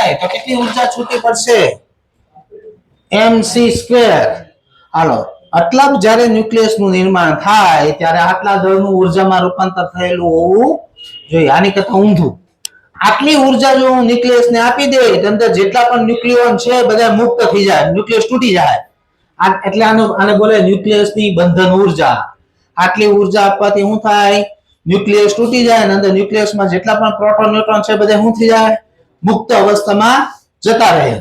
જાય તો કેટલી ઉર્જા છૂટી પડશે? mc². હાલો, આટલા જ્યારે ન્યુક્લિયસ નું નિર્માણ થાય ત્યારે આટલા દળનું ઉર્જામાં રૂપાંતર થયેલું હોવું જોઈએ. આની કરતા ઊંધું. આટલી ઉર્જા જો ન્યુક્લિયસ ને આપી દે તો અંદર જેટલા પણ ન્યુક્લિયોન છે બધા મુક્ત થઈ જાય, ન્યુક્લિયસ તૂટી જાય. એટલે આને બોલે ન્યુક્લિયસ ની બંધન ઉર્જા. આટલી ઉર્જા આપવાથી શું થાય? ન્યુક્લિયસ તૂટી જાય અને અંદર ન્યુક્લિયસમાં જેટલા પણ પ્રોટોન ન્યુટ્રોન છે બધા શું થઈ જાય? મુક્ત અવસ્થામાં જતા રહે.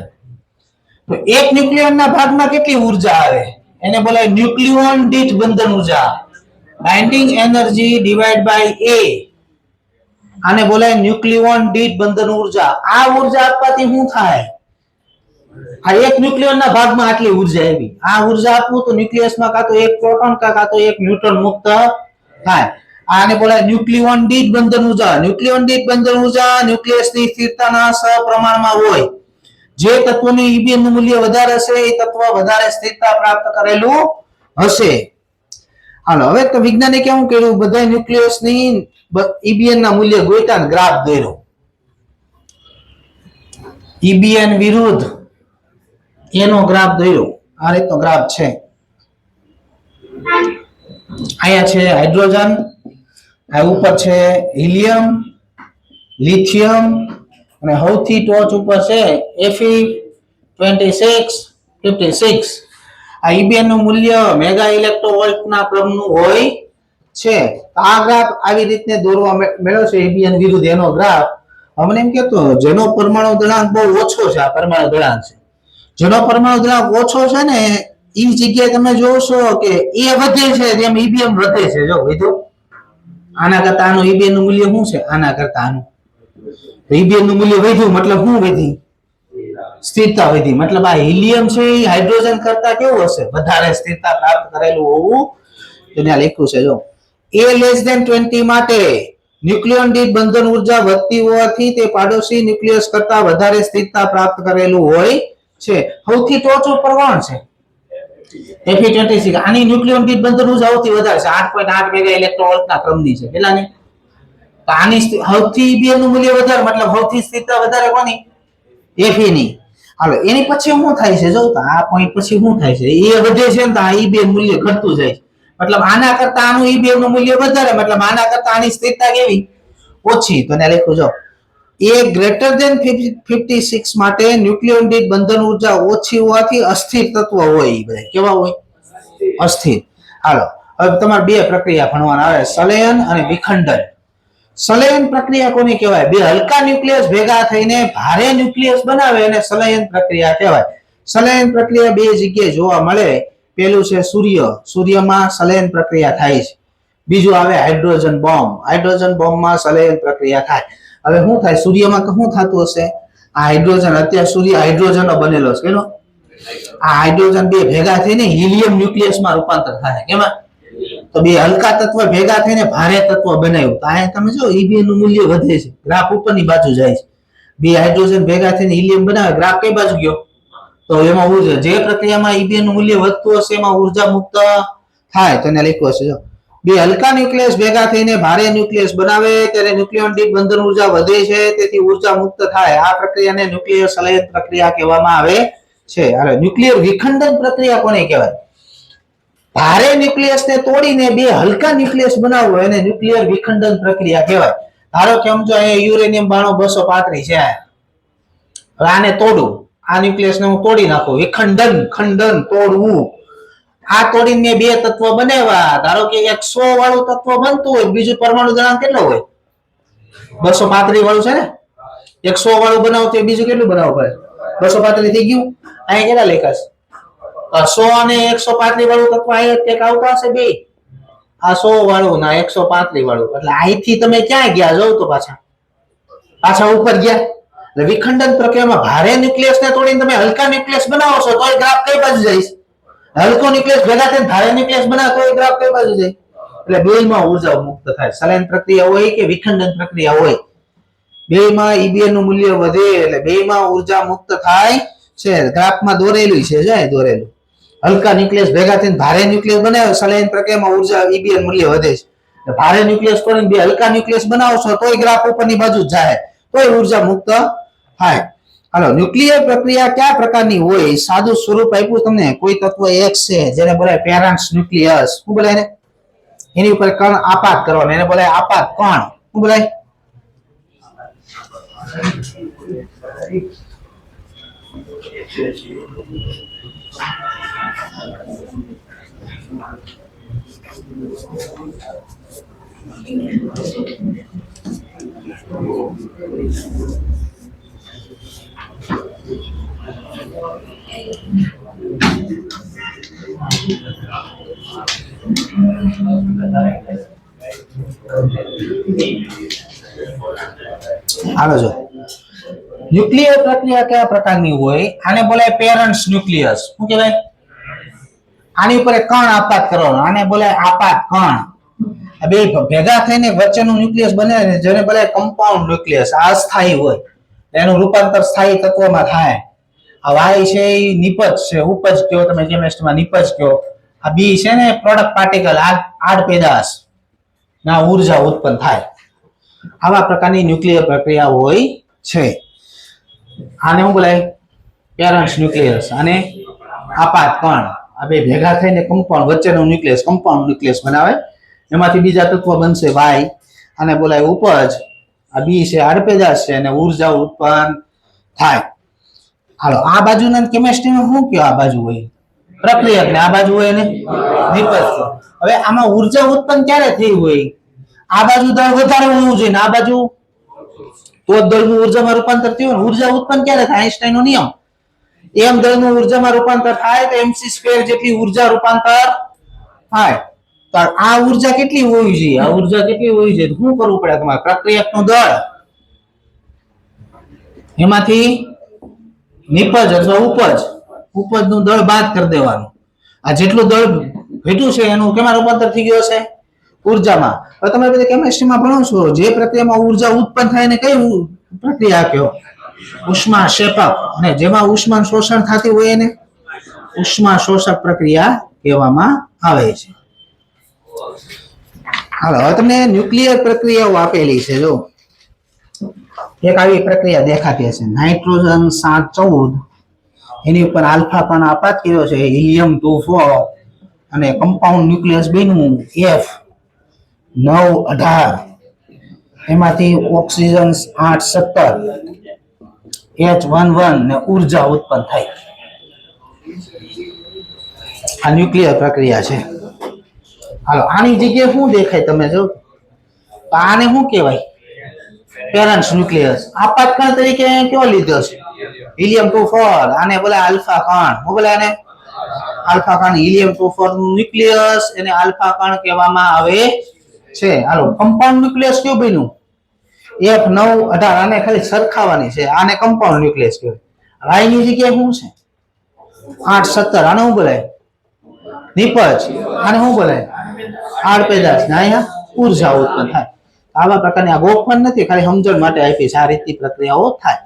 તો એક ન્યુક્લિયોન ના ભાગમાં કેટલી ઉર્જા આવે? એને બોલાય ન્યુક્લિયોન દીઠ બંધન ઉર્જા, binding energy divide by A. આને બોલાય ન્યુક્લિયોન દીઠ બંધન ઉર્જા. આ ઉર્જા આપવાથી શું થાય? આ એક ન્યુક્લિયોન ના ભાગમાં આટલી ઉર્જા આવી. આ ઉર્જા આપવું તો ન્યુક્લિયસમાં કાં તો એક પ્રોટોન કાં તો એક ન્યુટ્રોન મુક્ત થાય. આને બોલાય ન્યુક્લિયોન દીઠ બંધન ઉર્જા. ન્યુક્લિયોન દીઠ બંધન ઉર્જા ન્યુક્લિયસની સ્થિરતાના સપ્રમાણમાં હોય. જે તત્વનું EBN નું મૂલ્ય વધારે હશે એ તત્વ વધારે સ્થિરતા પ્રાપ્ત કરેલું હશે. હાલો, હવે તો વૈજ્ઞાનિકે શું કર્યું? બધા ન્યુક્લિયસની EBN ના મૂલ્ય ગોત્યા અને ગ્રાફ દોર્યો. EBN વિરુદ્ધ એનો ગ્રાફ દોર્યો. આ રીતનો ગ્રાફ છે. અહીંયા છે હાઇડ્રોજન, આ ઉપર છે હિલિયમ, લિથિયમ અને સૌથી ટોચ ઉપર છે Fe2656. આ EBN નું મૂલ્ય મેગા ઇલેક્ટ્રોવોલ્ટ ના ક્રમનું હોય છે. આ ગ્રાફ આવી રીતે દોરવા મળ્યો છે, EBN વિરુદ્ધ એનો ગ્રાફ. અમને એમ કેતો જેનો પરમાણુ દળાંક બહુ ઓછો છે, આ પરમાણુ દળાંક છે, જેનો પરમાણુ દળાંક ઓછો છે ને એ જગ્યાએ તમે જોશો કે એ વધે છે તેમ EBN વધે છે. જો વધ્યો, આના કરતા આનું EBN નું મૂલ્ય શું છે? આના કરતા આનું EBN નું મૂલ્ય વધ્યું મતલબ શું વધી? સ્થિરતા વધી. મતલબ આ હિલિયમ છે એ હાઇડ્રોજન કરતા કેવું હશે? વધારે સ્થિરતા પ્રાપ્ત કરેલું હોવું એને લખ્યું છે. જો A<20 માટે ન્યુક્લિયોન દીઠ બંધન ઉર્જા વધતી હોવાથી તે પાડોશી ન્યુક્લિયસ કરતા વધારે સ્થિરતા પ્રાપ્ત કરેલું હોય છે. સૌથી ટોચ ઉપર કોણ છે? Fe26. આની ન્યુક્લિયોન દીઠ બંધન ઉર્જા સૌથી વધારે છે, 8.8 મેગા ઇલેક્ટ્રોવોલ્ટ ના ક્રમની છે. કેટલાની? તો આની સૌથી EBN નું મૂલ્ય વધારે મતલબ સૌથી સ્થિરતા વધારે કોની? Fe ની. હાલો, એની પછી શું થાય છે? જો આ પોઈન્ટ પછી શું થાય છે? એ વધે છે ને તો આ EBN મૂલ્ય ઘટતું જાય છે. મતલબ આના કરતા આનું EBN નું મૂલ્ય વધારે, મતલબ આના કરતા આની સ્થિરતા કેવી? ઓછી. તો એને લખ્યું જો A<56 માટે ન્યુક્લિયોન દીઠ બંધન ઉર્જા ઓછી હોવાથી અસ્થિર તત્વ હોય. બધા કેવા હોય? અસ્થિર. હાલો, હવે તમારે બે પ્રક્રિયા ભણવાના આવે, સંલયન અને વિખંડન. સંલયન પ્રક્રિયા કોને કહેવાય? બે હલકા ન્યુક્લિયસ ભેગા થઈને ભારે ન્યુક્લિયસ બનાવે અને સંલયન પ્રક્રિયા કહેવાય. સંલયન પ્રક્રિયા બે જગ્યાએ જોવા મળે. પહેલું છે સૂર્ય. સૂર્યમાં સંલયન પ્રક્રિયા થાય છે. બીજું આવે હાઇડ્રોજન બોમ્બ. હાઇડ્રોજન બોમ્બમાં સંલયન પ્રક્રિયા થાય. હવે શું થાય? સૂર્યમાં શું થતું હશે? આ હાઇડ્રોજન, અત્યારે સૂર્ય હાઇડ્રોજનનો બનેલો છે. કેનો? આ હાઇડ્રોજન બે ભેગા થઈને હિલિયમ ન્યુક્લિયસમાં રૂપાંતર થાય. કેમાં? તો બે હલકા તત્વ ભેગા થઈને ભારે તત્વ બનાવ્યું. તો આ તમે જો EBN નું મૂલ્ય વધે છે, ગ્રાફ ઉપરની બાજુ જાય છે. બે હાઇડ્રોજન ભેગા થઈને હિલિયમ બનાવે, ગ્રાફ કઈ બાજુ ગયો? તો એમાં ઉર્જા, જે પ્રક્રિયામાં EBN નું મૂલ્ય વધતું હશે એમાં ઉર્જા મુક્ત થાય. તો એને લખ્યું હશે જો બે હલકા ન્યુક્લિયસ ભેગા થઈને ભારે ન્યુક્લિયસ બનાવે ત્યારે ન્યુક્લિયોન દીઠ બંધન ઉર્જા વધે છે, તેથી ઉર્જા મુક્ત થાય. આ પ્રક્રિયાને ન્યુક્લિયર સંલયન પ્રક્રિયા કહેવામાં આવે છે. હવે ન્યુક્લિયર વિખંડન પ્રક્રિયા કોને કહેવાય? ભારે ન્યુક્લિયસને તોડીને બે હલકા ન્યુક્લિયસ બનાવવો એને ન્યુક્લિયર વિખંડન પ્રક્રિયા કહેવાય. ધારો કે સમજો અહીંયા યુરેનિયમ 9235 છે, આને તોડું, આ ન્યુક્લિયસને હું તોડી નાખું. વિખંડન, ખંડન, તોડવું. આ તોડીને બે તત્વ બનાવ્યા. ધારો કે 100 વાળું તત્વ બનતું હોય, બીજું પરમાણુ દળાંક કેટલો હોય? 235 વાળું છે ને. 100 વાળું બનાવવું તો બીજું કેટલું બનાવવું પડે? 235 થઈ ગયું. અહીંયા કેટલા લેખાશે? 100 અને 135 વાળું તત્વ અહીંયા એક આવતા હશે બે. આ 100 વાળું ના 135 વાળું. એટલે અહીંથી તમે ક્યાં ગયા? જોવ તો પાછા ઉપર ગયા. એટલે વિખંડન પ્રક્રિયામાં ભારે ન્યુક્લિયસને તોડીને તમે હલકા ન્યુક્લિયસ બનાવો છો તો એ ગ્રાફ કઈ બાજુ જાય? હલકો ન્યુક્લિયસ ભેગા થઈને ભારે ન્યુક્લિયસ બનાવે તો એ ગ્રાફ કઈ બાજુ જાય? એટલે બેયમાં ઉર્જા મુક્ત થાય. સંલયન પ્રક્રિયા હોય કે વિખંડન પ્રક્રિયા હોય, બેયમાં EBN નું મૂલ્ય વધે એટલે બેયમાં ઉર્જા મુક્ત થાય છે. ગ્રાફમાં દોરેલું છે, જાય દોરેલું. હલકા ન્યુક્લિયસ ભેગા થઈને ભારે ન્યુક્લિયસ બનાવે, સંલયન પ્રક્રિયામાં ઉર્જા EBN મૂલ્ય વધે છે. ભારે ન્યુક્લિયસ તોડીને બે હલકા ન્યુક્લિયસ બનાવો છો તોય ગ્રાફ ઉપરની બાજુ જાય, તોય ઉર્જા મુક્ત થાય. હાલો, ન્યુક્લિયર પ્રક્રિયા કયા પ્રકારની હોય? સાદું સ્વરૂપ આપ્યું તમને. કોઈ તત્વ એક છે જેને બોલાય પેરેન્ટ્સ ન્યુક્લિયસ. શું બોલાય ને? એની ઉપર કણ આપાત કરવાનો, એને બોલાય આપાત કણ. શું બોલાય? હાલો જો, ન્યુક્લિયર પ્રક્રિયા કયા પ્રકારની હોય? આને બોલાય પેરેન્ટ્સ ન્યુક્લિયસ. શું કહેવાય? આની ઉપર કણ આપાત કરવાનો, આને બોલાય આપાત કણ. આ બે ભેગા થઈને વચ્ચેનું ન્યુક્લિયસ બને ને, જેને બોલાય કમ્પાઉન્ડ ન્યુક્લિયસ. આ અસ્થાયી હોય, એનું રૂપાંતર સ્થાયી તત્વમાં થાય. આ વાય છે એ નિપજ છે, ઉપજ કયો તમે કેમિસ્ટ્રીમાં નિપજ કયો. આ બી છે ને પ્રોડક્ટ પાર્ટિકલ, આડ પેદાશ ના ઉર્જા ઉત્પન્ન થાય. આવા પ્રકારની ન્યુક્લિયર પ્રક્રિયા હોય છે. આને શું બોલાય? Parents nucleus. આને આપાત કણ. આ બે ભેગા થઈને કમ્પાઉન્ડ, વચ્ચેનું ન્યુક્લિયસ કમ્પાઉન્ડ ન્યુક્લિયસ બનાવે. એમાંથી બીજા તત્વ બનશે વાય, આને બોલાય ઉપજ. આ બી છે આડપેદાશ છે, અને ઉર્જા ઉત્પન્ન થાય. હાલો, આ બાજુના કેમિસ્ટ્રીમાં શું કયો? આ બાજુ હોય પ્રક્રિયક ને આ બાજુ હોય ને નિપજ. હવે આમાં ઉર્જા ઉત્પન્ન ક્યારે થઈ હોય? આ બાજુ દળ વધારે હોવું જોઈએ ને આ બાજુ તો દળનું ઉર્જામાં રૂપાંતર થયું. ઉર્જા ઉત્પન્ન ક્યારે થાય? આઈન્સ્ટાઈનનો નિયમ. એમ દળનું ઉર્જામાં રૂપાંતર થાય તો mc² જેટલી ઉર્જા રૂપાંતર થાય. તો આ ઉર્જા કેટલી હોવી જોઈએ? આ ઉર્જા કેટલી હોવી જોઈએ? શું કરવું પડે તમારે? પ્રક્રિયકનું દળ એમાંથી નિપજ અથવા ઉપજનું દળ બાદ કરી દેવાનું. આ જેટલું દળ ઘટ્યું છે એનું કેમાં રૂપાંતર થઈ ગયું છે? ઉર્જામાં. હવે તમે બધી કેમિસ્ટ્રીમાં ભણો છો, જે પ્રક્રિયામાં ઉર્જા ઉત્પન્ન થાય ને કઈ પ્રક્રિયા કહો? ઉષ્મા ક્ષેપક. અને જેમાં ઉષ્મા શોષણ થતી હોય એને ઉષ્મા શોષક પ્રક્રિયા કહેવામાં આવે છે. હાલો, હવે તમને ન્યુક્લિયર પ્રક્રિયાઓ આપેલી છે. જો એક આવી પ્રક્રિયા દેખાતી હશે, નાઇટ્રોજન 714, એની ઉપર આલ્ફા કણ આપાત કર્યો છે, હિલિયમ-24, અને કમ્પાઉન્ડ ન્યુક્લિયસ બન્યું F918. એમાંથી ઓક્સિજન 817, H11 ને ઉર્જા ઉત્પન્ન થાય. આ ન્યુક્લિયર પ્રક્રિયા છે. હાલો, આની જગ્યાએ શું દેખાય તમે જો? તો આને શું કહેવાય? Parents nucleus. આપાત કણ તરીકે કયો લીધો છે? હિલિયમ-24. આને બોલાય આલ્ફા કણ. શું બોલાય આને? આલ્ફા કણ. હિલિયમ-24 નું ન્યુક્લિયસ એને આલ્ફા કણ કહેવામાં આવે છે. હાલો, કમ્પાઉન્ડ ન્યુક્લિયસ કયું બન્યું? F918. આને ખાલી સરખાવવાની છે. આને કમ્પાઉન્ડ ન્યુક્લિયસ કહેવાય. વાય ની જગ્યાએ શું છે? 817. આને શું બોલાય? નિપજ. આને શું બોલાય? આડપેદાશ. ને અહીંયા ઉર્જા ઉત્પન્ન થાય. આવા પ્રકારની આ ગોખણ નથી, ખાલી સમજણ માટે આપી છે. આ રીતની પ્રક્રિયાઓ થાય.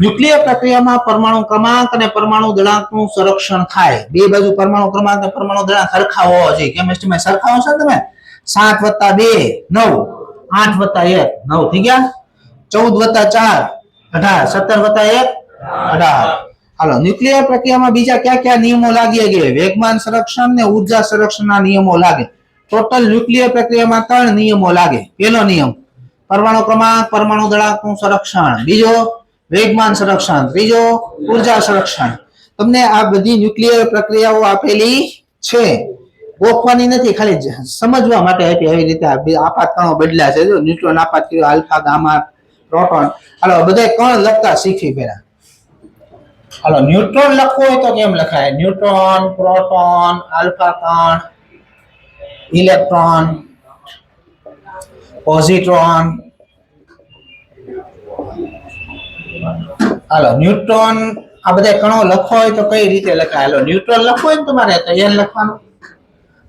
ન્યુક્લિયર પ્રક્રિયામાં પરમાણુ ક્રમાંક અને પરમાણુ દળાંકનું સંરક્ષણ થાય. બે બાજુ પરમાણુ ક્રમાંક અને પરમાણુ દળાંક સરખા હોવા જોઈએ. કેમિસ્ટ્રીમાં સરખાવો છો તમે? 7 + 2 9, 8 + 1 9 થઈ ગયા. 14 + 4 18, 17 + 1 18. હાલો, ન્યુક્લિયર પ્રક્રિયામાં બીજા કયા કયા નિયમો લાગી ગયા? વેગમાન સંરક્ષણ ને ઉર્જા સંરક્ષણના નિયમો લાગે. ટોટલ ન્યુક્લિયર પ્રક્રિયામાં 3 નિયમો લાગે. પહેલો નિયમ પરમાણુ ક્રમાંક પરમાણુ દળાંકનું સંરક્ષણ. બીજો વેગમાન સંરક્ષણ. ત્રીજો ઉર્જા સંરક્ષણ. તમને આ બધી ન્યુક્લિયર પ્રક્રિયાઓ આપેલી છે, ગોખવાની નથી, ખાલી સમજવા માટે આપી. આવી રીતે આપાત કણો બદલ્યા છે. જો ન્યુટ્રોન આપાત કર્યો, આલ્ફા, ગામા, પ્રોટોન. હાલો, બધા કણ લખતા શીખી પહેલા. હાલો, ન્યુટ્રોન લખવું હોય તો કેમ લખાય? ન્યુટ્રોન, પ્રોટોન, આલ્ફા કણ, ઇલેક્ટ્રોન, પોઝિટ્રોન. હાલો, ન્યુટ્રોન આ બધા કણો લખવા હોય તો કઈ રીતે લખાય? હાલો, ન્યુટ્રોન લખવું હોય ને તમારે તો એન લખવાનું.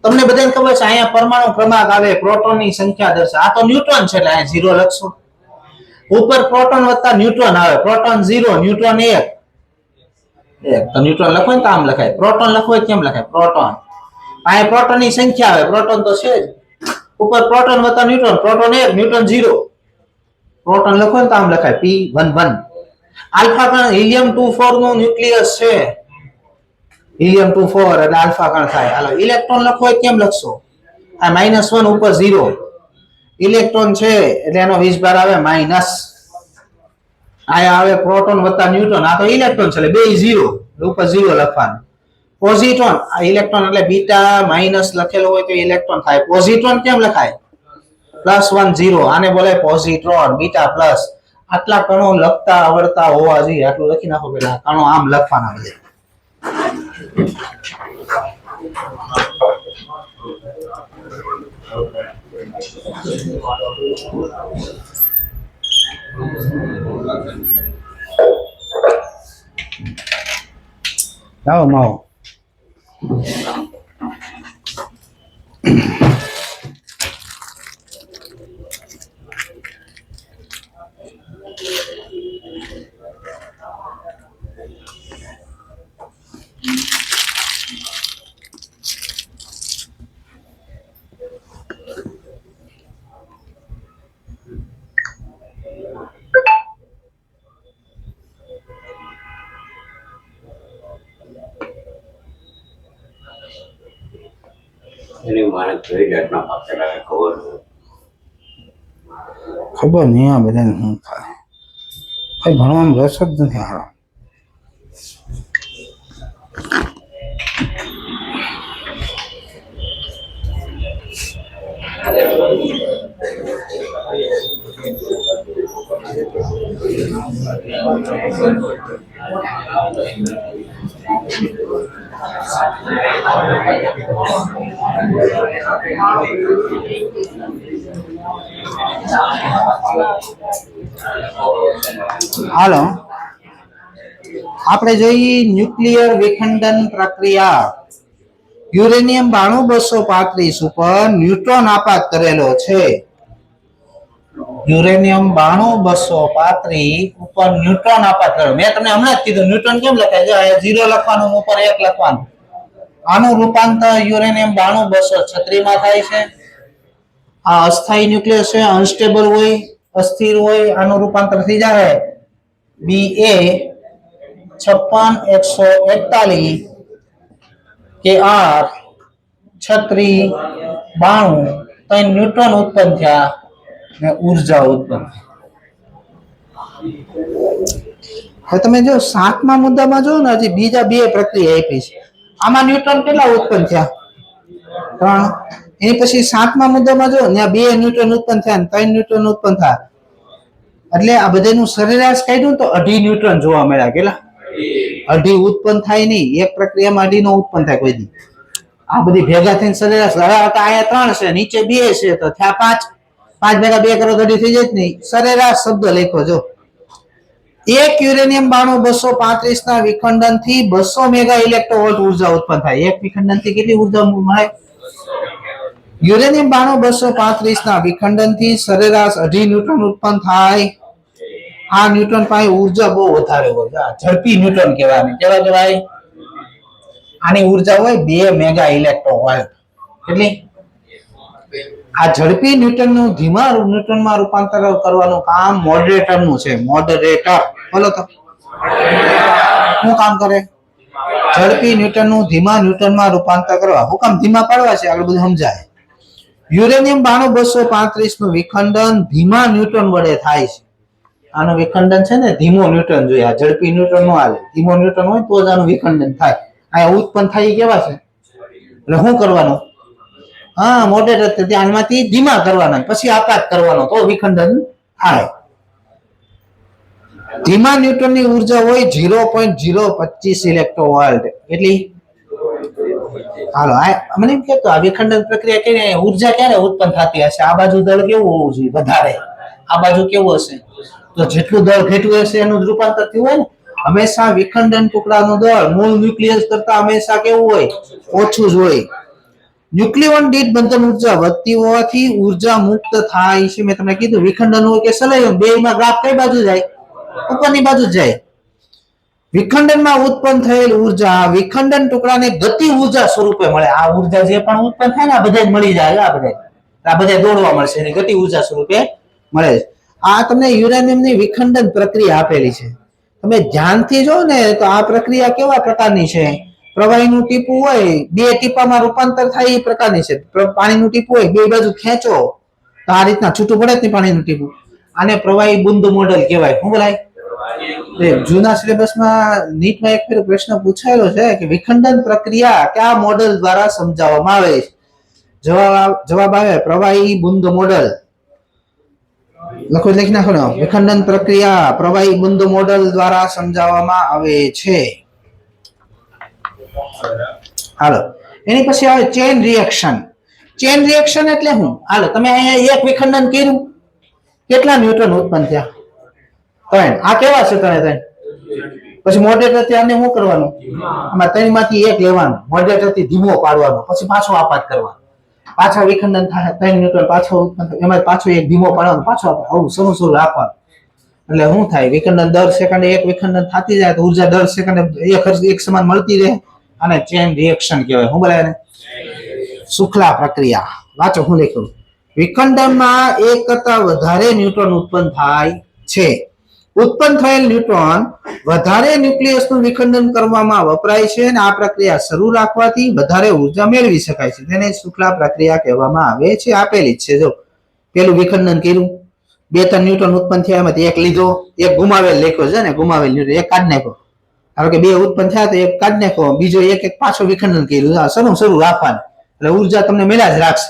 તમને બધાને ખબર છે અહીંયા પરમાણુ ક્રમાંક આવે, પ્રોટોનની સંખ્યા દર્શાવે. આ તો ન્યુટ્રોન છે એટલે અહીંયા 0 લખશો. ઉપર પ્રોટોન વત્તા ન્યુટ્રોન આવે. Proton 0, neutron 1. તો ન્યુટ્રોન લખો ને તો આમ લખાય. પ્રોટોન લખવો હોય કેમ લખાય? પ્રોટોન. અહીંયા પ્રોટોનની સંખ્યા આવે. પ્રોટોન તો છે જ. ઉપર પ્રોટોન વત્તા ન્યુટ્રોન. Proton 1, neutron 0. પ્રોટોન લખો ને તો આમ લખાય P11. આલ્ફા કણ હિલિયમ-24 નું ન્યુક્લિયસ છે. હિલિયમ-24 એટલે આલ્ફા કણ થાય. હાલો ઇલેક્ટ્રોન લખવો હોય કેમ લખશો? આ -1 ઉપર 0. ઇલેક્ટ્રોન છે એટલે એનો વીજભાર આવે માઈનસ. આયા આવે પ્રોટોન વત્તા ન્યુટ્રોન. આ તો ઇલેક્ટ્રોન છે એટલે બે 0 ઉપર 0 લખવાનું. પોઝિટ્રોન આ ઇલેક્ટ્રોન એટલે બીટા માઈનસ લખેલો હોય તો ઇલેક્ટ્રોન થાય. પોઝિટ્રોન કેમ લખાય? +1 0. આને બોલાય પોઝિટ્રોન. Beta plus. આટલા કણો લખતા આવડતા હોવા જોઈએ. આટલું લખી નાખો પેલા. કણો આમ લખવાના બધે. જાઓ માવો. ખબર નહીં આ બધાને શું થાય. કઈ ભણવામાં રસ જ નથી હારો. હાલો આપણે જોઈએ ન્યુક્લિયર વિખંડન પ્રક્રિયા. યુરેનિયમ 92-235 ઉપર ન્યુટ્રોન આપાત કરેલો છે. યુરેનિયમ 92-235 ઉપર ન્યુટ્રોન આપાત કરેલો. મેં તમને હમણાં જ કીધું ન્યુટ્રોન કેમ લખાય છે? આ 0 લખવાનું, ઉપર 1 લખવાનું. આનું રૂપાંતર યુરેનિયમ 92-236 માં થાય છે. આ અસ્થાયી ન્યુક્લિયસ છે, અનસ્ટેબલ હોય, અસ્થિર હોય. આનું રૂપાંતર થઈ જાય Ba 56 141 Kr 36 92 3 ન્યુટ્રોન ઉત્પન્ન થયા ને ઉર્જા ઉત્પન્ન. હવે તમે જો 7મા મુદ્દામાં જો ને હજી બીજા બે પ્રક્રિયા આપી છે. આમાં ન્યુટ્રોન કેટલા ઉત્પન્ન થયા? 3. એની પછી 7મા મુદ્દામાં જો ત્યાં 2 ન્યુટ્રોન ઉત્પન્ન થયા ને 3 ન્યુટ્રોન ઉત્પન્ન થયા. એટલે આ બધાનું સરેરાશ કાઢ્યું તો 2.5 ન્યુટ્રોન જોવા મળ્યા. કેટલા? 2.5 ઉત્પન્ન થાય નહીં. એક પ્રક્રિયામાં 2.5 નો ઉત્પન્ન થાય કોઈ દી. આ બધી ભેગા થઈને સરેરાશ અહીંયા 3 છે, નીચે 2 છે તો થયા 5. 5 ભેગા 2 કરો તો 2.5 થઈ જાય જ નહીં. સરેરાશ શબ્દ લખ્યો જો. એક યુરેનિયમ 92-235 ના વિખંડન થી 200 મેગા ઇલેક્ટ્રોવોલ્ટ ઉર્જા ઉત્પન્ન થાય. એક વિખંડન થી કેટલી ઉર્જા મળે? યુરેનિયમ 92-235 ના વિખંડન થી સરેરાશ 2.5 ન્યુટ્રોન ઉત્પન્ન થાય. આ ન્યુટ્રોન પાસે ઉર્જા બહુ વધારે હોય. ઝડપી ન્યુટ્રોન કહેવાય. કેવા કહેવાય? આની ઉર્જા હોય 2 મેગા ઇલેક્ટ્રોવોલ્ટ. કેટલી? આ ઝડપી ન્યુટ્રોનનું ધીમા ન્યુટ્રોનમાં રૂપાંતર કરવાનું કામ મોડરેટરનું છે. મોડરેટર બોલો તો શું કામ કરે? ઝડપી ન્યુટ્રોનનું ધીમા ન્યુટ્રોનમાં રૂપાંતર કરવા. હું કામ ધીમા પાડવા છે આગળ બધું સમજાય. યુરેનિયમ 92-235 નું વિખંડન ધીમા ન્યુટ્રોન વડે થાય છે. આનું વિખંડન છે ને ધીમો ન્યુટ્રોન જોઈએ. આ ઝડપી ન્યુટ્રોન નો હાલે. ધીમો ન્યુટ્રોન હોય તો જ આનું વિખંડન થાય. આ ઉત્પન્ન થાય કેવા છે? એટલે શું કરવાનું? હા, મોડરેટર ધ્યાનમાંથી ધીમા કરવાના, પછી આપાત કરવાનો તો વિખંડન થાય. ધીમા ન્યુટ્રોનની ઉર્જા હોય 0.025 ઇલેક્ટ્રોવોલ્ટ. એટલી? હાલો મને એમ કહેતો આ વિખંડન પ્રક્રિયા કેવી ઉર્જા ક્યારે ઉત્પન્ન થતી હશે? આ બાજુ દળ કેવું હોવું જોઈએ? વધારે. આ બાજુ કેવું હશે? તો જેટલું દળ ઘટવું હશે એનું જ રૂપાંતર થયું હોય ને. હંમેશા વિખંડન ટુકડાનું દળ મૂળ ન્યુક્લિયસ કરતા હંમેશા કેવું હોય? ઓછું જ હોય. ન્યુક્લિયોન દીઠ બંધન ઉર્જા વધતી હોવાથી ઉર્જા મુક્ત થાય છે. મેં તમને કીધું વિખંડન હોય કે સંલયન, બેયમાં ગ્રાફ કઈ બાજુ જાય? ઉપરની બાજુ જાય. વિખંડનમાં ઉત્પન્ન થયેલ ઉર્જા વિખંડન ટુકડાને ગતિ ઉર્જા સ્વરૂપે મળે. આ ઉર્જા જે પણ ઉત્પન્ન થાય ને આ બધા મળી જાય. આ બધા દોડવા મળશે એની ગતિ ઉર્જા સ્વરૂપે મળે. આ તમને યુરેનિયમની વિખંડન પ્રક્રિયા આપેલી છે. તમે ધ્યાનથી જો ને તો આ પ્રક્રિયા કેવા પ્રકારની છે? પ્રવાહીનું ટીપું હોય, બે ટીપામાં રૂપાંતર થાય એ પ્રકારની છે. પાણીનું ટીપું હોય, બે બાજુ ખેંચો તો આ રીતના છૂટું પડે જ નહીં પાણીનું ટીપું. આને પ્રવાહી બુંદ મોડલ કહેવાય. શું બોલાય? જૂના સિલેબસમાં નીટમાં એક ફેર પ્રશ્ન પૂછાયેલો છે કે વિખંડન પ્રક્રિયા કયા મોડલ દ્વારા સમજાવવામાં આવે છે? જવાબ આવે પ્રવાહી બુંદ મોડલ. લખી નાખો. વિખંડન પ્રક્રિયા પ્રવાહી બુંદ મોડલ દ્વારા સમજાવવામાં આવે છે. હાલો, એની પછી આવે ચેન રિએક્શન. ચેન રિએક્શન એટલે શું? હાલો, તમે અહીંયા એક વિખંડન કર્યું, કેટલા ન્યુટ્રોન ઉત્પન્ન થયા? 3. આ કેવા છે? 3. પછી મોડરેટર થી આને શું કરવાનું? આમાં 3 માંથી એક લેવાનું, મોડરેટર થી ધીમો પાડવાનો, પછી પાછો આપાત કરવાનો. પાછા વિખંડન થાય, 3 ન્યુટ્રોન પાછો ઉત્પન્ન થાય, એમાં પાછો એક ધીમો પાડવાનો, પાછો આપાત, આવું શરૂ રાખવાનું. એટલે શું થાય? વિખંડન દર સેકન્ડે એક વિખંડન થતી જાય તો ઉર્જા દર સેકન્ડે એક સમાન મળતી રહે. અને ચેન રિએક્શન કહેવાય. શું બોલાય એને? શુક્લા પ્રક્રિયા. વાંચો શું લખ્યું? વિખંડનમાં એક કરતા વધારે ન્યુટ્રોન ઉત્પન્ન થાય છે. ઉત્પન્ન થયેલ ન્યુટ્રોન વધારે ન્યુક્લિયસનું વિખંડન કરવામાં વપરાય છે અને આ પ્રક્રિયા શરૂ રાખવાથી વધારે ઉર્જા મેળવી શકાય છે. તેને શુક્લા પ્રક્રિયા કહેવામાં આવે છે. આપેલી જ છે. જો પેલું વિખંડન કર્યું, 2-3 ન્યુટ્રોન ઉત્પન્ન થયા, એમાંથી એક લીધો, એક ગુમાવેલ લખ્યો છે ને, ગુમાવેલ ન્યુટ્રોન એક કાઢી નાખ્યો. ધારો કે 2 ઉત્પન્ન થયા તો એક કાઢી નાખો, બીજો એક પાછો વિખંડન કર્યું, શરૂ રાખવાનું. એટલે ઉર્જા તમને મળ્યા જ રાખશે.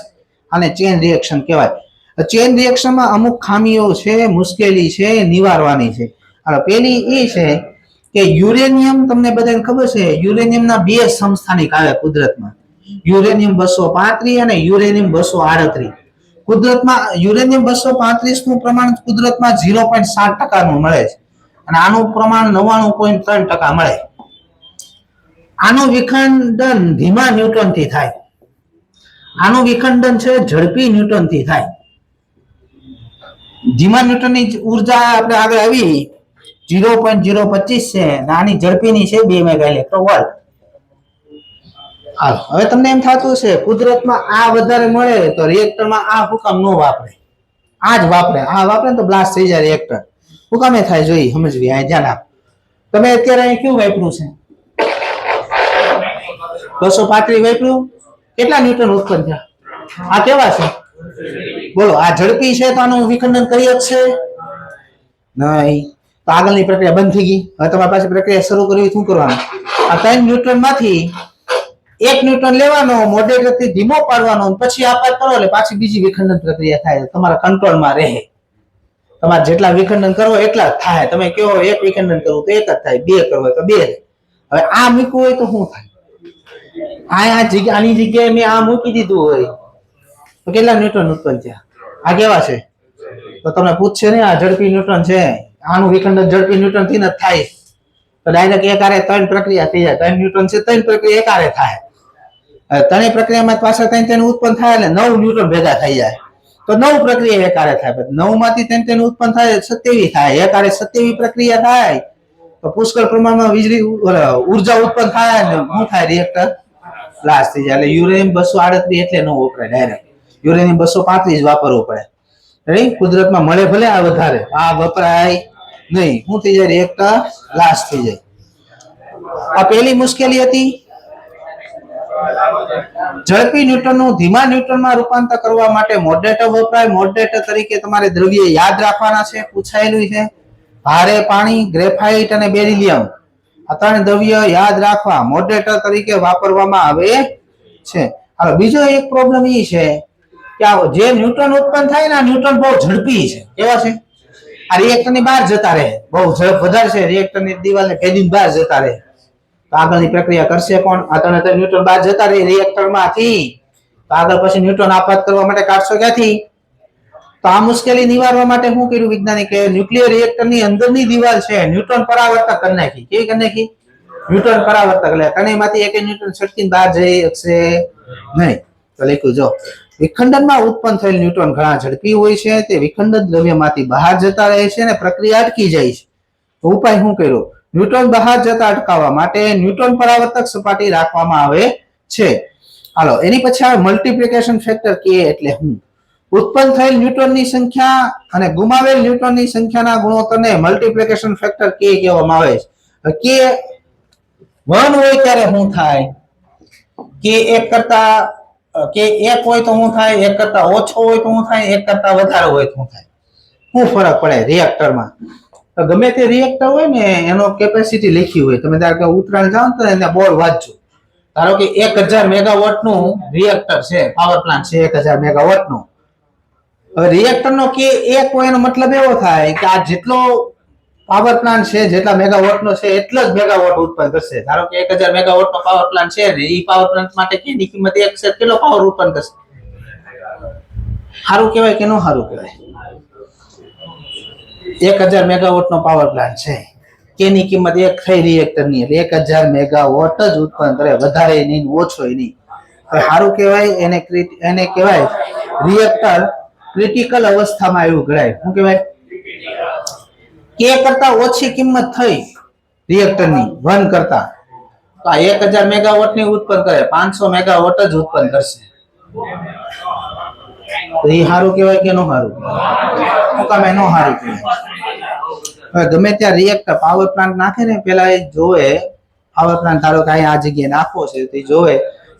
આને ચેન રિએક્શન કહેવાય. ચેન રિએક્શનમાં અમુક ખામીઓ છે, મુશ્કેલી છે, નિવારવાની છે. પેલી એ છે કે યુરેનિયમ, તમને બધાને ખબર છે યુરેનિયમના 2 સમસ્થાનિક આવે કુદરતમાં, યુરેનિયમ 235 અને યુરેનિયમ 238. કુદરતમાં યુરેનિયમ 235 નું પ્રમાણ કુદરતમાં 0.7% નું મળે છે અને આનું પ્રમાણ 99.3% મળે. આનું વિખંડન ધીમા ન્યુટ્રોન થી થાય. આનું વિખંડન છે ઝડપી ન્યુટ્રોન થી થાય. ધીમા ન્યુટ્રોનની ઉર્જા આપણે આગળ આવી 0.025 છે, આની ઝડપીની છે 2 મેગા ઇલેક્ટ્રોન વોલ્ટ. હવે તમને એમ થતું છે કુદરતમાં આ વધારે મળે તો રિએક્ટરમાં આ હુકામ ન વાપરે, આ જ વાપરે. આ વાપરે તો બ્લાસ્ટ થઈ જાય રિએક્ટર. હુકામે થાય જોઈએ સમજવી. આ ધ્યાન આપ. તમે અત્યારે અહીં કેવું વાપર્યું છે? 235 વાપર્યું. કેટલા ન્યુટ્રોન ઉત્પન્ન થયા? આ કેવા છે? બોલો, આ ઝડપી છે તો આનું વિખંડન કરી શકશે નહીં. તો આગળની પ્રક્રિયા બંધ થઈ ગઈ. હવે તમારી પાસે પ્રક્રિયા શરૂ કરવી, શું કરવાનું? આ 3 ન્યુટ્રોન માંથી 1 ન્યુટ્રોન લેવાનો, મોડરેટર થી ધીમો પાડવાનો, પછી આપાત કરો એટલે પાછી બીજી વિખંડન પ્રક્રિયા થાય. તમારા કંટ્રોલમાં રહે. તમારે જેટલા વિખંડન કરવો એટલા જ થાય. તમે કહો 1 વિખંડન કરવું તો 1 જ થાય, 2 કરવો તો 2. હવે આ મૂકવું હોય તો શું થાય? આની જગ્યાએ મેં આ મૂકી દીધું હોય તો કેટલા ન્યુટ્રોન ઉત્પન્ન થયા? આ કેવા છે? તો તમને પૂછશે ને, આ ઝડપી ન્યુટ્રોન છે, આનું વિખંડન ઝડપી ન્યુટ્રોન થી જ થાય. તો ડાયરેક્ટ એકારે 3 પ્રક્રિયા થઈ જાય. 3 ન્યુટ્રોન છે, 3 પ્રક્રિયા એકારે થાય. 3 પ્રક્રિયામાં પાછા 3 ઉત્પન્ન થાય એટલે 9 ન્યુટ્રોન ભેગા થઈ જાય. તો 9 પ્રક્રિયા એકારે થાય. 9 માંથી 3 ઉત્પન્ન થાય 27 થાય. એકારે 27 પ્રક્રિયા થાય તો પુષ્કળ પ્રમાણમાં વીજળી ઉર્જા ઉત્પન્ન થાય ને શું થાય? રિએક્ટર બ્લાસ્ટ થઈ જાય. એટલે યુરેનિયમ 238 એટલે ન વપરાય, ડાયરેક્ટ યુરેનિયમ 235 વાપરવું પડે. કુદરતમાં મળે ભલે આ વધારે, આ વપરાય નહીં. શું થઈ જાય? રિએક્ટર બ્લાસ્ટ થઈ જાય. આ પહેલી મુશ્કેલી હતી. ઝડપી ન્યુટ્રોનનું ધીમા ન્યુટ્રોનમાં રૂપાંતર કરવા માટે મોડરેટર વપરાય. મોડરેટર તરીકે તમારે દ્રવ્ય યાદ રાખવાના છે, પૂછાયેલું છે. ભારે પાણી, ગ્રેફાઇટ અને બેરિલિયમ, આ 3 દ્રવ્ય યાદ રાખવા મોડરેટર તરીકે વાપરવામાં આવે છે. હવે બીજો એક પ્રોબ્લેમ એ છે કે જે ન્યુટ્રોન ઉત્પન્ન થાય ને, આ ન્યુટ્રોન બહુ ઝડપી છે. કેવા છે? આ રિએક્ટરની બહાર જતા રહે, બહુ ઝડપ વધારે છે, રિએક્ટરની દિવાલને ભેદીને બહાર જતા રહે. તો આગળની પ્રક્રિયા કરશે કોણ? આ 3 ન્યુટ્રોન બહાર જતા રહે રિએક્ટરમાંથી. તો આગળ પછી ન્યુટ્રોન આપાત કરવા માટે કાઢશો ક્યાંથી? તો આ મુશ્કેલી નિવારવા માટે શું કર્યું વૈજ્ઞાનિકે? ન્યુક્લિયર રિએક્ટરની અંદરની દિવાલ છે ન્યુટ્રોન પરાવર્તક કરી નાખી. કેવી કરી નાખી? ન્યુટ્રોન પરાવર્તક. એટલે ત્રણેયમાંથી એક ન્યુટ્રોન છટકીને બહાર જઈ શકશે નહીં. તો લખ્યું જો, વિખંડનમાં ઉત્પન્ન થયેલ ન્યુટ્રોન ઘણા ઝડપી હોય છે. તે વિખંડન દ્રવ્યમાંથી બહાર જતા રહે છે અને પ્રક્રિયા અટકી જાય છે. તો ઉપાય શું કર્યો? ન્યુટ્રોન બહાર જતા અટકાવવા માટે ન્યુટ્રોન પરાવર્તક સપાટી રાખવામાં આવે છે. હાલો, એની પછી આવે મલ્ટીપ્લિકેશન ફેક્ટર કે એટલે શું? ઉત્પન્ન થયેલ ન્યુટ્રોનની સંખ્યા અને ગુમાવેલ ન્યુટ્રોનની સંખ્યાના ગુણોત્તરને મલ્ટીપ્લિકેશન ફેક્ટર કે કહેવામાં આવે છે. કે 1 હોય ત્યારે શું થાય, કે 1 કરતા કે 1 હોય તો શું થાય, 1 કરતા ઓછો હોય તો શું થાય, 1 કરતા વધારે હોય તો શું થાય. શું ફરક પડે રિએક્ટરમાં? તો ગમે તે રિએક્ટર હોય ને એનો કેપેસિટી લખી હોય, તમે ધારો કે ઉત્તરાયણ જાઓ તો એના બોર્ડ વાંચજો. ધારો કે 1000 મેગાવોટ નું રિએક્ટર છે, પાવર પ્લાન્ટ છે 1000 મેગાવોટ નું. હવે રિએક્ટર નો કે 1 હોય એનો મતલબ એવો થાય કે આ જેટલો પાવર પ્લાન્ટ છે, જેટલા મેગાવોટ નો છે એટલો જ મેગાવોટ ઉત્પન્ન કરશે. ધારો કે 1000 મેગાવોટ નો પાવર પ્લાન્ટ છે ને એ પાવર પ્લાન્ટ માટે કેની કિંમત 1 છે, કેટલો પાવર ઉત્પન્ન કરશે? સારું કહેવાય કે ન સારું કહેવાય? 1000 મેગાવોટ નો પાવર પ્લાન્ટ છે, કેની કિંમત 1 થઈ રિએક્ટર ની, એટલે 1000 મેગાવોટ જ ઉત્પન્ન કરે, વધારે નહીં ઓછો નહીં. સારું કહેવાય એને કહેવાય રિએક્ટર ક્રિટિકલ અવસ્થામાં આવ્યું ગણાય. શું કહેવાય? કે કરતા ઓછી કિંમત થઈ રિએક્ટરની 1 કરતા, તો આ 1000 મેગાવોટ ની ઉત્પન્ન કરે, 500 મેગાવોટ જ ઉત્પન્ન કરશે. તો એ સારું કહેવાય કે ન સારું? મુકામે ન સારું કહેવાય. હવે ગમે ત્યાં રિએક્ટર પાવર પ્લાન્ટ નાખે ને પેલા એ જોવે, પાવર પ્લાન્ટ ધારો કે અહીંયા આ જગ્યાએ નાખવો છે તો જોવે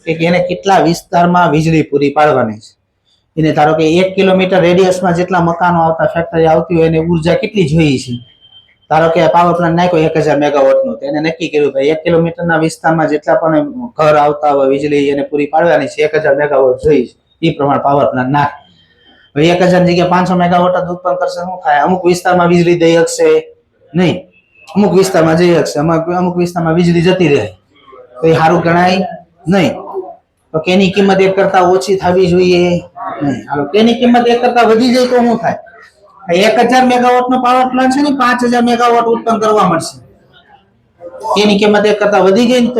કે એને કેટલા વિસ્તારમાં વીજળી પૂરી પાડવાની છે. એને ધારો કે 1 કિલોમીટર રેડિયસમાં જેટલા મકાનો આવતા, ફેક્ટરી આવતી હોય એને ઉર્જા કેટલી જોઈએ છે. ધારો કે પાવર પ્લાન્ટ નાખ્યો 1000 મેગાવોટ નું, તેને નક્કી કર્યું ભાઈ 1 કિલોમીટરના વિસ્તારમાં જેટલા પણ ઘર આવતા હોય વીજળી એને પૂરી પાડવાની છે, 1000 મેગાવોટ જોઈએ છે. એ પ્રમાણે પાવર પ્લાન્ટ નાખે. 1000 જગ્યાએ 500 મેગાવોટ જ ઉત્પન્ન કરશે, શું થાય? અમુક વિસ્તારમાં વીજળી દઈ શકશે નહીં, અમુક વિસ્તારમાં જઈ શકશે, અમુક વિસ્તારમાં વીજળી જતી રહે, તો એ સારું ગણાય નહીં. તો કેની કિંમત 1 કરતા ઓછી થવી જોઈએ નહીં. હાલો, કેની કિંમત 1 કરતા વધી જાય તો શું થાય? 1000 મેગાવોટ નો પાવર પ્લાન્ટ છે ને 5000 મેગાવોટ ઉત્પન્ન કરવા મળશે. કેની કિંમત 1 કરતા વધી ગઈ ને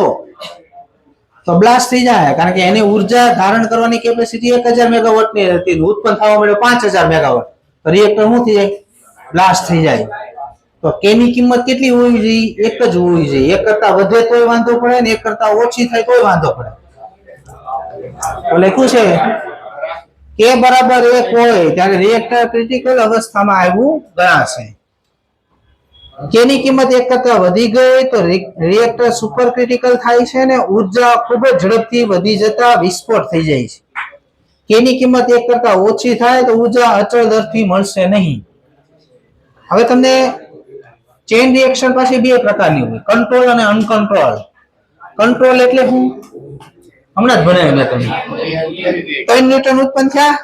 તો બ્લાસ્ટ થઈ જાય, કારણ કે એને ઉર્જા ધારણ કરવાની કેપેસિટી 1000 મેગાવોટ ની હતી, ઉત્પન્ન થવા મળ્યો 5000 મેગાવોટ, તો રિએક્ટર શું થઈ જાય? બ્લાસ્ટ થઈ જાય. તો કેની કિંમત કેટલી હોવી જોઈએ? 1 જ હોવી જોઈએ. 1 કરતા વધે તોય વાંધો પડે ને 1 કરતા ઓછી થાય તોય વાંધો પડે. તો લખ્યું છે કે બરાબર 1 હોય ત્યારે રિએક્ટર ક્રિટિકલ અવસ્થામાં આવ્યું ગણાશે. કેની કિંમત 1 કરતા વધી ગઈ તો રિએક્ટર સુપર ક્રિટિકલ થાય છે ને ઉર્જા ખૂબ જ ઝડપથી વધી જતા વિસ્ફોટ થઈ જાય છે. કેની કિંમત 1 કરતા ઓછી થાય તો ઉર્જા અચળ દરથી મળશે નહીં. હવે તમને ચેઇન રિએક્શન પાછી 2 પ્રકારની હોય, કંટ્રોલ અને અનકંટ્રોલ. કંટ્રોલ એટલે શું? હમણાં જ ભણાવ્યું મેં તમને. 3 ન્યુટન ઉત્પન્ન થયા,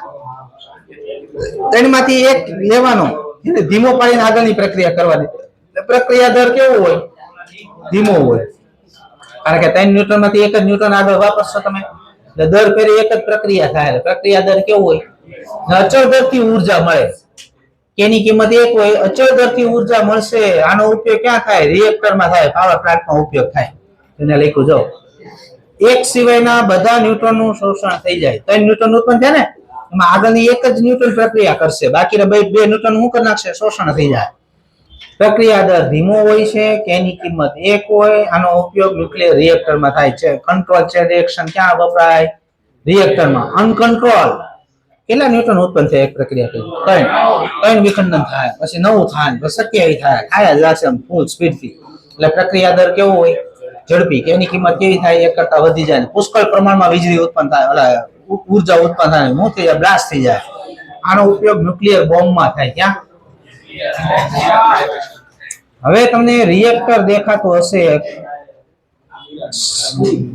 3 માંથી 1 લેવાનો, એને ધીમો પાડીને આગળની પ્રક્રિયા કરવાની. પ્રક્રિયા દર કેવો હોય? ધીમો હોય, કારણ કે 3 ન્યુટન માંથી 1 જ ન્યુટન આગળ વાપરશો તમે, એટલે દર ફેરી 1 જ પ્રક્રિયા થાય. પ્રક્રિયા દર કેવો હોય? અચળ દરથી ઉર્જા મળે. કેની કિંમત 1 હોય, અચળ દરથી ઉર્જા મળશે. આનો ઉપયોગ ક્યાં થાય? રિએક્ટરમાં થાય, પાવર પ્લાન્ટમાં ઉપયોગ થાય. એને લખ્યું જો 1 સિવાયના બધા ન્યુટ્રોનનું શોષણ થઈ જાય. 3 ન્યુટન ઉત્પન્ન થાય ને, એમાં આગળની 1 જ ન્યુટન પ્રક્રિયા કરશે, બાકીના 2 ન્યુટન શું કરી નાખશે? શોષણ થઈ જાય. પ્રક્રિયા દર ધીમો હોય છે, કેની કિંમત 1 હોય. આનો ઉપયોગ ન્યુક્લિયર રિએક્ટરમાં થાય છે. કંટ્રોલ ચેન રિએક્શન ક્યાં વપરાય? રિએક્ટરમાં. અનકંટ્રોલ કેટલા ન્યુટન ઉત્પન્ન થાય એક પ્રક્રિયા કરી? 3 વિખંડન થાય, પછી 9 થાય, પછી 27 થાય, ખાયા જશે ફૂલ સ્પીડથી. એટલે પ્રક્રિયા દર કેવો હોય? ઝડપી. એની કિંમત કેવી થાય? 1 કરતા વધી જાય. પુષ્કળ પ્રમાણમાં વીજળી ઉત્પન્ન થાય, ઉર્જા ઉત્પન્ન થાય, શું થઈ જાય? બ્લાસ્ટ થઈ જાય. આનો ઉપયોગ ન્યુક્લિયર બોમ્બમાં થાય. ક્યાં? હવે તમને રિએક્ટર દેખાતું હશે,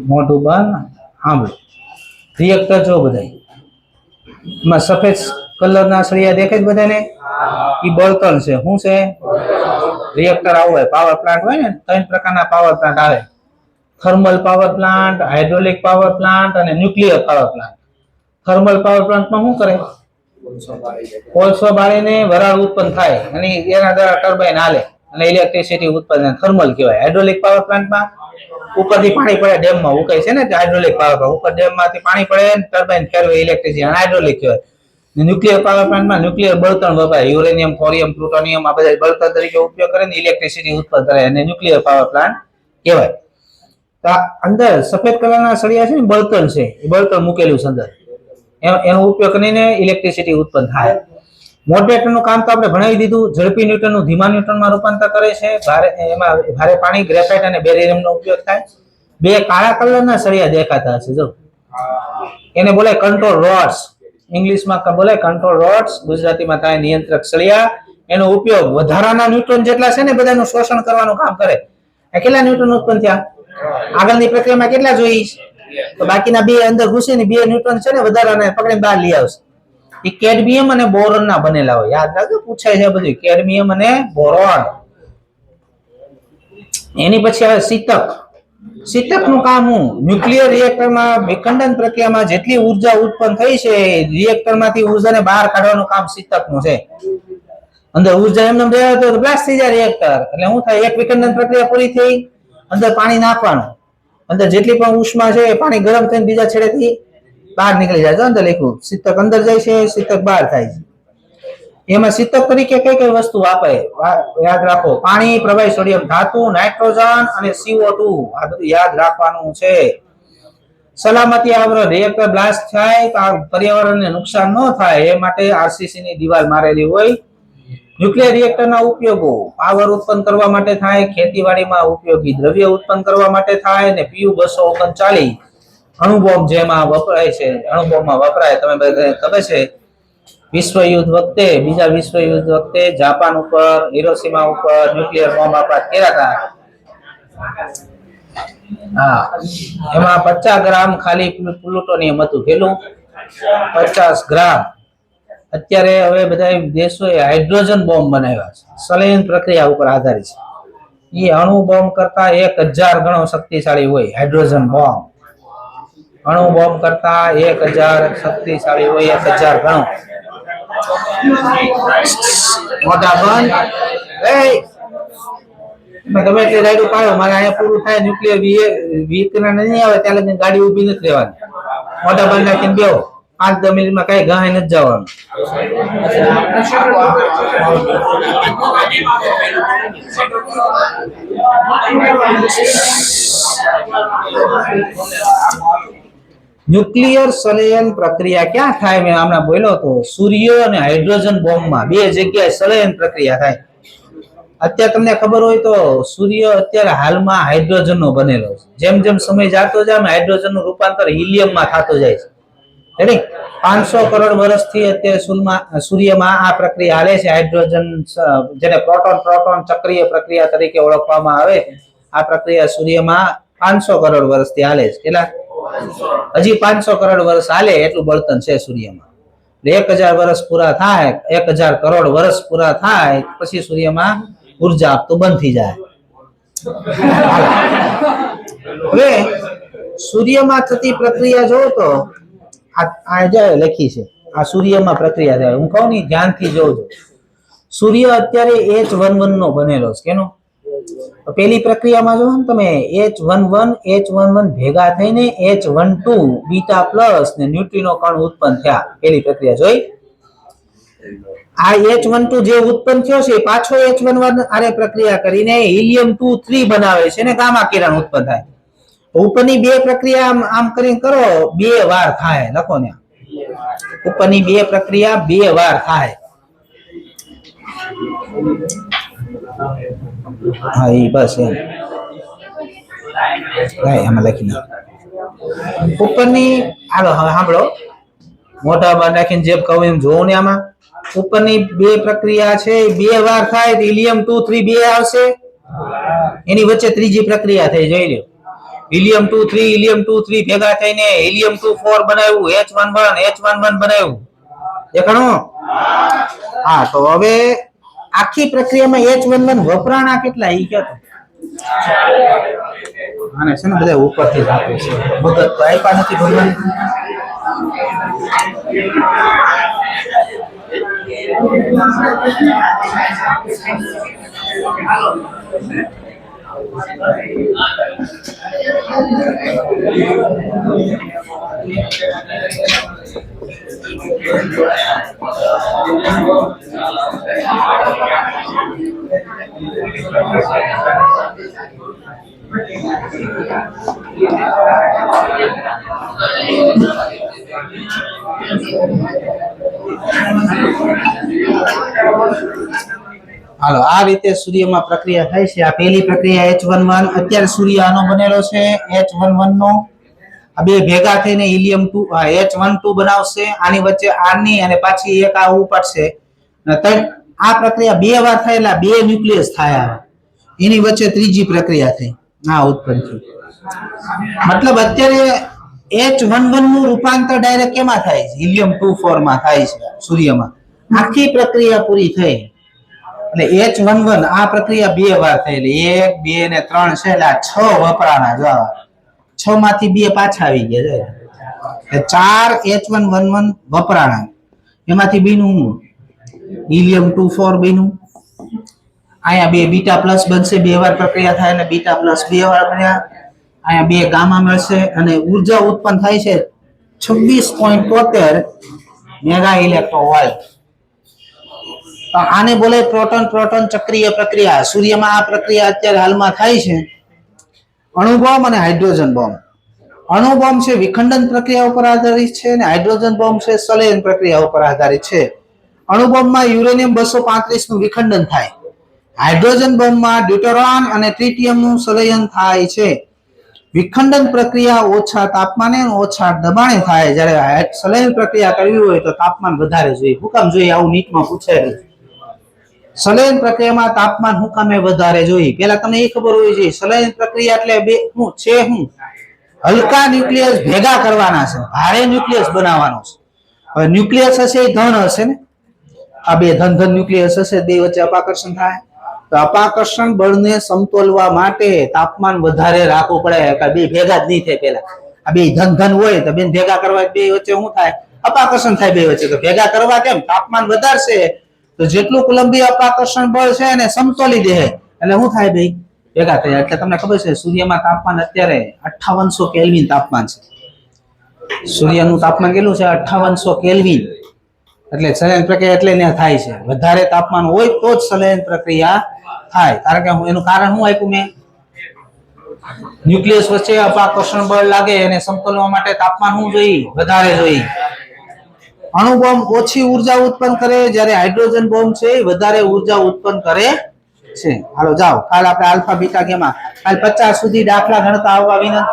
મોટું બંધ સાંભળો. રિએક્ટર જો બધાય એમાં સફેદ કલરના સળિયા દેખાય છે બધાને? એ બળતણ છે. શું છે? રિએક્ટર આવું હોય, પાવર પ્લાન્ટ હોય ને, 3 પ્રકારના પાવર પ્લાન્ટ આવે: thermal power plant, hydraulic power plant અને nuclear power plant. Thermal power પ્લાન્ટમાં શું કરે? કોલસો બાળીને વરાળ ઉત્પન્ન થાય અને એના દ્વારા ટર્બાઇન હાલે અને ઇલેક્ટ્રિસિટી ઉત્પન્ન, થર્મલ કહેવાય. હાઇડ્રોલિક પાવર પ્લાન્ટમાં ઉપરથી પાણી પડે, ડેમમાં ઉકાય છે ને હાઇડ્રોલિક પાવર પ્લાન્ટ, ઉપર ડેમમાંથી પાણી પડે, ટર્બાઇન ફેરવે, ઇલેક્ટ્રિસિટી, હાઇડ્રોલિક કહેવાય. ન્યુક્લિયર પાવર પ્લાન્ટમાં ન્યુક્લિયર બળતણ વપરાય. યુરેનિયમ, થોરિયમ, પ્લુટોનિયમ આ બધા બળતણ તરીકે ઉપયોગ કરે ને ઇલેક્ટ્રિસિટી ઉત્પન્ન કરે, અને ન્યુક્લિયર પાવર પ્લાન્ટ કહેવાય. તો અંદર સફેદ કલરના સળિયા છે ને, બળતણ છે. એ બળતણ મૂકેલું છે અંદર. એનો ઉપયોગ કરીને ઇલેક્ટ્રિસિટી ઉત્પન્ન થાય. મોડરેટરનું કામ તો આપણે ભણાવી દીધું. ઝડપી ન્યૂટનનું ધીમા ન્યૂટનમાં રૂપાંતર કરે છે. ભારે પાણી, ગ્રેફાઇટ અને બેરિયમનો ઉપયોગ થાય. બે કાળા કલરના સળિયા દેખાતા હશે, જો એને બોલાય કંટ્રોલ રોડ્સ. ઇંગ્લિશમાં બોલાય કંટ્રોલ રોડ્સ, ગુજરાતીમાં થાય નિયંત્રક સળિયા. એનો ઉપયોગ વધારાના ન્યૂટન જેટલા છે ને બધાનું શોષણ કરવાનું કામ કરે. કેટલા ન્યૂટન ઉત્પન્ન થયા આગળની પ્રક્રિયામાં? કેટલા જોઈ? તો બાકીના બે અંદર ઘૂસીને 2 ન્યૂટન છે ને વધારાના પકડીને બહાર લઈ આવશે. એ કેડમિયમ અને બોરોનના બનેલા હોય. યાદ રાખજો, પૂછાય છે બધું. કેડમિયમ અને બોરોન. એની પછી આવે શીતક. શીતકનું કામ શું? ન્યુક્લિયર રિએક્ટરમાં વિખંડન પ્રક્રિયામાં જેટલી ઉર્જા ઉત્પન્ન થઈ છે રિએક્ટરમાંથી ઉર્જાને બહાર કાઢવાનું કામ શીતકનું છે. અંદર ઉર્જા એમને રહે તો બ્લાસ્ટ થઈ જાય રિએક્ટર. એટલે શું થાય? એક વિખંડન પ્રક્રિયા પૂરી થઈ, અંદર પાણી નાખવાનું. અંદર જેટલી પણ ઉષ્મા છે પાણી ગરમ થઈને બીજા છેડેથી બહાર નીકળી જાય. અંદર લખ્યું શીતક અંદર જાય છે, શીતક બહાર થાય છે. એમાં શીતક તરીકે કઈ કઈ વસ્તુ આપે યાદ રાખો? પાણી, પ્રવાહી સોડિયમ ધાતુ, નાઇટ્રોજન અને CO2. આ બધું યાદ રાખવાનું છે. સલામતી આવરણ. રિએક્ટર બ્લાસ્ટ થાય તો પર્યાવરણને નુકસાન ન થાય એ માટે આરસીસી ની દિવાલ મારેલી હોય. ન્યુક્લિયર રિએક્ટરના ઉપયોગો પાવર ઉત્પન્ન કરવા માટે થાય, ખેતીવાડીમાં ઉપયોગી દ્રવ્ય ઉત્પન્ન કરવા માટે થાય, અને PU-239 અણુબોમ્બ જેમાં વપરાય છે. અણુબોમ્બમાં વપરાય. તમે બધા ખબર છે વિશ્વયુદ્ધ વખતે, બીજા વિશ્વયુદ્ધ વખતે જાપાન ઉપર, હિરોશીમા ઉપર ન્યુક્લિયર બોમ્બ આપાત કર્યા હતા. હા, એમાં 50 ગ્રામ ખાલી પ્લુટોનિયમ હતું. કેટલું? 50 ગ્રામ. અત્યારે હવે બધા દેશોએ હાઇડ્રોજન બોમ્બ બનાવ્યા છે. સંલયન પ્રક્રિયા ઉપર આધારિત છે. એ અણુ બોમ્બ કરતા 1000 ગણો શક્તિશાળી હોય. હાઇડ્રોજન બોમ્બ અણુ બોમ્બ કરતા 1000 શક્તિશાળી હોય. 1000 ગણો. મોટા બંધ. ગમે એટલે રાયડું પાડો. મારે અહીંયા પૂરું થાય ન્યુક્લિયર વિકરણ નહીં આવે ત્યાં લગી ગાડી ઊભી નથી રહેવાની. મોટા બંધ નાખીને બેહો. 5-10 મિનિટમાં કઈ ગાય નથી જવાનું. ન્યુક્લિયર સંલયન પ્રક્રિયા ક્યાં થાય? મેં હમણાં બોલ્યો તો સૂર્ય અને હાઇડ્રોજન બોમ્બમાં 2 જગ્યાએ સંલયન પ્રક્રિયા થાય. અત્યારે તમને ખબર હોય તો સૂર્ય અત્યારે હાલમાં હાઇડ્રોજનનો બનેલો છે. જેમ જેમ સમય જતો જાય એમ હાઇડ્રોજનનું રૂપાંતર હિલિયમમાં થતું જાય છે. 500 કરોડ વર્ષથી અત્યારે સૂર્યમાં આ પ્રક્રિયા હાલે છે. હાઇડ્રોજન જેને પ્રોટોન પ્રોટોન ચક્રીય પ્રક્રિયા તરીકે ઓળખવામાં આવે, આ પ્રક્રિયા સૂર્યમાં 500 કરોડ વર્ષથી હાલે છે. કેટલા? હજી 500 કરોડ વર્ષ હાલે એટલું બળતણ છે સૂર્યમાં. 1000 વર્ષ પૂરા થાય, 1000 કરોડ વર્ષ પૂરા થાય પછી સૂર્યમાં ઉર્જા આપતું બંધ થઈ જાય. હવે સૂર્યમાં થતી પ્રક્રિયા જોવો તો આ લખી છે. આ સૂર્યમાં પ્રક્રિયા થાય. હું કહું ને ધ્યાનથી જોજો. સૂર્ય અત્યારે H11 નો બનેલો છે. કેનો? પેલી પ્રક્રિયામાં જો તમે H11 ભેગા થઈને H12 બીટા પ્લસ ને ન્યુટ્રિનો કણ ઉત્પન્ન થયા. પેલી પ્રક્રિયા જોઈ. આ H12 જે ઉત્પન્ન થયો છે પાછો H11 આરે પ્રક્રિયા કરીને હિલિયમ-2 3 બનાવે છે ને ગામા કિરણ ઉત્પન્ન થાય. ઉપરની 2 પ્રક્રિયા આમ કરીને કરો 2 વાર થાય. લખો ને ઉપરની 2 પ્રક્રિયા 2 વાર થાય. હા એ બસ એમ આમાં લખી નાખ. ઉપરની હાલો હવે સાંભળો. મોટા બાર નાખીને જે કહું એમ જોવું ને. આમાં ઉપરની 2 પ્રક્રિયા છે 2 વાર થાય. હિલિયમ-2 3 2 આવશે. એની વચ્ચે ત્રીજી પ્રક્રિયા થઈ. જોઈ લો. હિલિયમ-2 3 હિલિયમ-2 3 ભેગા થઈને હિલિયમ-2 4 બનાવ્યું. H11 બનાવ્યું. દેખાણું? હા, તો હવે આખી પ્રક્રિયામાં H11 વપરાણા કેટલા ઈ કહો. આને છે ને બધા ઉપરથી જ આપે છે. મગજ તો આપ્યા નથી ભગવાન. હાલો, આ રીતે સૂર્યમાં પ્રક્રિયા થાય છે. આ પહેલી પ્રક્રિયા H11. અત્યારે સૂર્ય આનો બનેલો છે H11 નો. આ બે ભેગા થઈને હિલિયમ 2 H12 બનાવશે. આની વચ્ચે આની અને પાછી એક આ ઉપડશે. આ પ્રક્રિયા બે વાર થાય એટલે બે ન્યુક્લિયસ થાય. એની વચ્ચે ત્રીજી પ્રક્રિયા થઈ, આ ઉત્પન્ન થયું. મતલબ અત્યારે H11 નું રૂપાંતર ડાયરેક્ટ કેમાં થાય છે? હિલિયમ 24 માં થાય છે સૂર્યમાં. આખી પ્રક્રિયા પૂરી થઈ એટલે H11 આ પ્રક્રિયા બે વાર થયેલી, 1 2 ને 3 છે એટલે 6 વપરાણા. જો 6 માંથી 2 પાછા આવી ગયા છે, 4 H111 વપરાણા. એમાંથી બીનું હિલિયમ 24 બીનું. અહીંયા બે બીટા પ્લસ બનશે, બે વાર પ્રક્રિયા થાય એટલે બીટા પ્લસ બે વાર બન્યા. અહીંયા બે ગામા મળશે અને ઉર્જા ઉત્પન્ન થાય છે 26.73 મેગા ઇલેક્ટ્રોવોલ્ટ. આને બોલે પ્રોટોન પ્રોટોન ચક્રીય પ્રક્રિયા. સૂર્યમાં આ પ્રક્રિયા અત્યારે હાલમાં થાય છે. અણુ બોમ્બ અને હાઇડ્રોજન બોમ્બ. અણુ બોમ્બ છે વિખંડન પ્રક્રિયા ઉપર આધારિત છે અને હાઇડ્રોજન બોમ્બ છે સંલયન પ્રક્રિયા ઉપર આધારિત છે. અણુ બોમ્બમાં યુરેનિયમ 235 નું વિખંડન થાય. હાઇડ્રોજન બોમ્બમાં ડ્યુટેરોન અને ટ્રિટિયમ નું સંલયન થાય છે. વિખંડન પ્રક્રિયા ઓછા તાપમાને અને ઓછા દબાણે થાય, જ્યારે સંલયન પ્રક્રિયા કરવી હોય તો તાપમાન વધારે જોઈએ. શું કામ જોઈએ? આવું નીટમાં પૂછાય. સંલયન પ્રક્રિયામાં તાપમાન શું કામે વધારે જોઈએ? પહેલા તમને એ ખબર હોવી જોઈએ સંલયન પ્રક્રિયા એટલે બે શું છે? હલકા ન્યુક્લિયસ ભેગા કરવાના છે, ભારે ન્યુક્લિયસ બનાવવાનો છે. હવે ન્યુક્લિયસ હશે એ ધન હશે ને, આ બે ધન ધન ન્યુક્લિયસ હશે, બે વચ્ચે અપાકર્ષણ થાય. તો અપાકર્ષણ બળને સમતોલવા માટે તાપમાન વધારે રાખવું પડે. બે ભેગા જ નહીં થાય. પેલા આ બે ધન ધન હોય તો બે ભેગા કરવા બે વચ્ચે શું થાય? અપાકર્ષણ થાય બે વચ્ચે. તો ભેગા કરવા કેમ? તાપમાન વધારશે તો જેટલું કુલંબીય અપાકર્ષણ બળ છે એને સમતોલી દે એટલે શું થાય? ભાઈ ભેગા થયા. એટલે તમને ખબર છે સૂર્યમાં તાપમાન અત્યારે 5800 કેલ્વિન તાપમાન છે. સૂર્યનું તાપમાન કેટલું છે? 5800 કેલ્વિન. એટલે સંલયન પ્રક્રિયા એટલે ને થાય છે. વધારે તાપમાન હોય તો જ સંલયન પ્રક્રિયા થાય. કારણ કે એનું કારણ શું આપ્યું મેં? ન્યુક્લિયસ વચ્ચે અપાકર્ષણ બળ લાગે એને સમતોલવા માટે તાપમાન શું જોઈએ? વધારે જોઈએ. અણુ બોમ્બ ઓછી ઉર્જા ઉત્પન્ન કરે, જ્યારે હાઇડ્રોજન બોમ્બ છે વધારે ઉર્જા ઉત્પન્ન કરે છે. હાલો જાઓ, કાલ આપણે આલ્ફા બીટા ગેમા કાલ 50 સુધી દાખલા ગણતા આવવા વિનંતી.